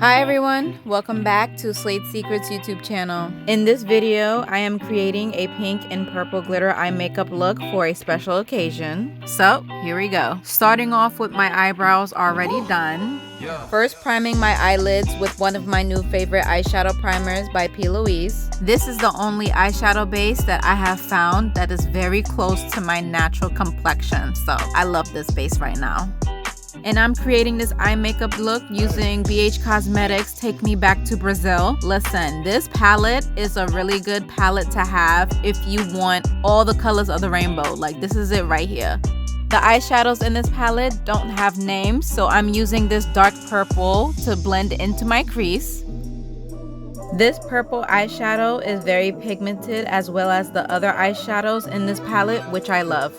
Hi everyone, welcome back to Slate Secrets YouTube channel. In this video, I am creating a pink and purple glitter eye makeup look for a special occasion. So here we go. Starting off with my eyebrows already done. First priming my eyelids with one of my new favorite eyeshadow primers by P.Louise. This is the only eyeshadow base that I have found that is very close to my natural complexion. So I love this base right now. And I'm creating this eye makeup look using BH Cosmetics Take Me Back to Brazil. Listen, this palette is a really good palette to have if you want all the colors of the rainbow. Like, this is it right here. The eyeshadows in this palette don't have names, so I'm using this dark purple to blend into my crease. This purple eyeshadow is very pigmented, as well as the other eyeshadows in this palette, which I love.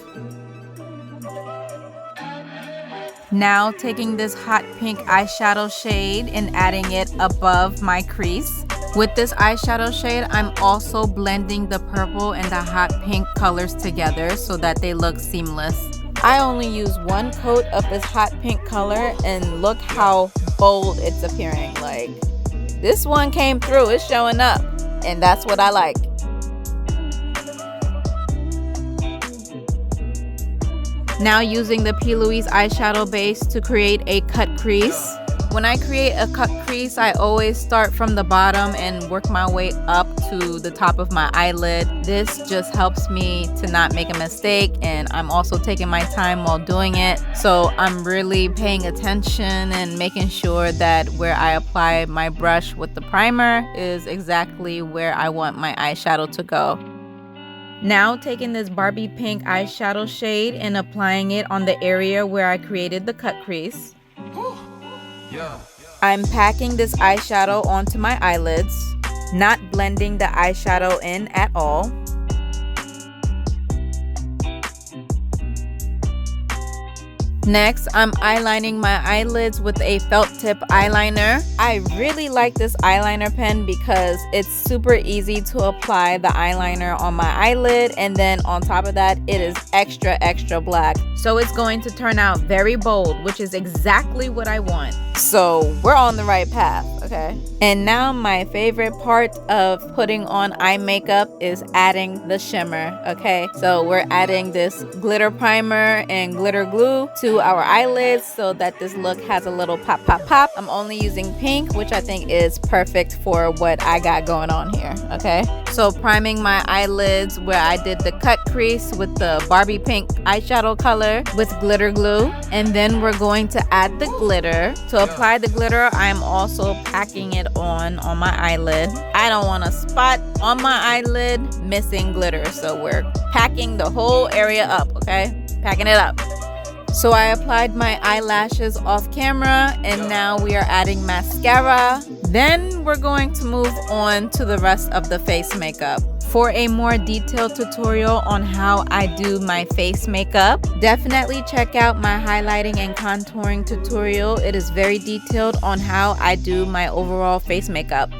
Now taking this hot pink eyeshadow shade and adding it above my crease. With this eyeshadow shade, I'm also blending the purple and the hot pink colors together so that they look seamless. I only use one coat of this hot pink color and look how bold it's appearing. Like, this one came through, it's showing up, and that's what I like. Now using the P.Louise eyeshadow base to create a cut crease. When I create a cut crease, I always start from the bottom and work my way up to the top of my eyelid. This just helps me to not make a mistake, and I'm also taking my time while doing it. So I'm really paying attention and making sure that where I apply my brush with the primer is exactly where I want my eyeshadow to go. Now taking this Barbie pink eyeshadow shade and applying it on the area where I created the cut crease. I'm packing this eyeshadow onto my eyelids, not blending the eyeshadow in at all. Next, I'm eyelining my eyelids with a felt tip eyeliner. I really like this eyeliner pen because it's super easy to apply the eyeliner on my eyelid, and then on top of that, it is extra black. So it's going to turn out very bold, which is exactly what I want. So we're on the right path, okay? And now my favorite part of putting on eye makeup is adding the shimmer, okay? So we're adding this glitter primer and glitter glue to our eyelids so that this look has a little pop. I'm only using pink, which I think is perfect for what I got going on here, okay? So priming my eyelids where I did the cut crease with the Barbie pink eyeshadow color with glitter glue. And then we're going to add the glitter. To apply the glitter, I'm also packing it on my eyelid. I don't want a spot on my eyelid missing glitter, so we're packing the whole area up, okay? Packing it up. So I applied my eyelashes off camera, and now we are adding mascara. Then we're going to move on to the rest of the face makeup. For a more detailed tutorial on how I do my face makeup, definitely check out my highlighting and contouring tutorial. It is very detailed on how I do my overall face makeup.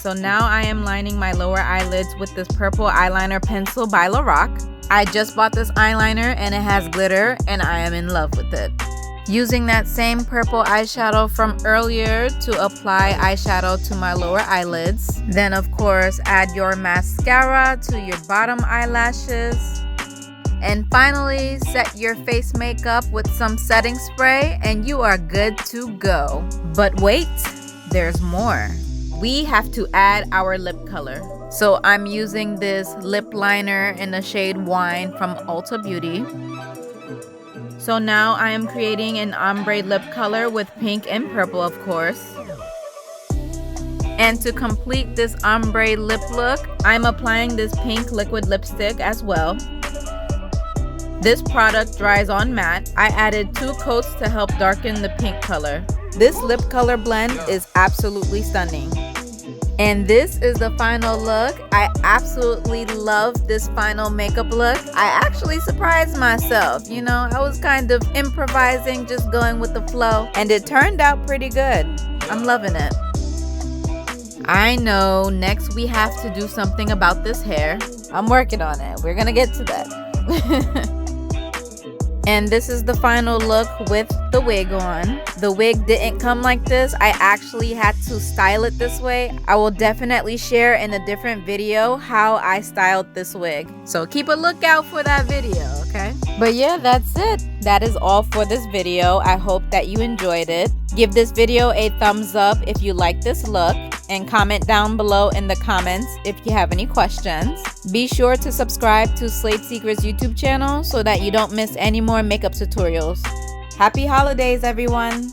so now I am lining my lower eyelids with this purple eyeliner pencil by Lorac. I just bought this eyeliner and it has glitter and I am in love with it. Using that same purple eyeshadow from earlier to apply eyeshadow to my lower eyelids. Then of course add your mascara to your bottom eyelashes. And finally set your face makeup with some setting spray and you are good to go. But wait, there's more. We have to add our lip color. So I'm using this lip liner in the shade Wine from Ulta Beauty. So now I am creating an ombre lip color with pink and purple, of course. And to complete this ombre lip look, I'm applying this pink liquid lipstick as well. This product dries on matte. I added 2 coats to help darken the pink color. This lip color blend is absolutely stunning. And this is the final look. I absolutely love this final makeup look. I actually surprised myself. You know, I was kind of improvising, just going with the flow. And it turned out pretty good. I'm loving it. I know, next we have to do something about this hair. I'm working on it. We're gonna get to that. And this is the final look with the wig on. The wig didn't come like this. I actually had to style it this way. I will definitely share in a different video how I styled this wig. So keep a lookout for that video, okay? But yeah, that's it. That is all for this video. I hope that you enjoyed it. Give this video a thumbs up if you like this look. And comment down below in the comments if you have any questions. Be sure to subscribe to Slade Secrets YouTube channel so that you don't miss any more makeup tutorials. Happy holidays, everyone!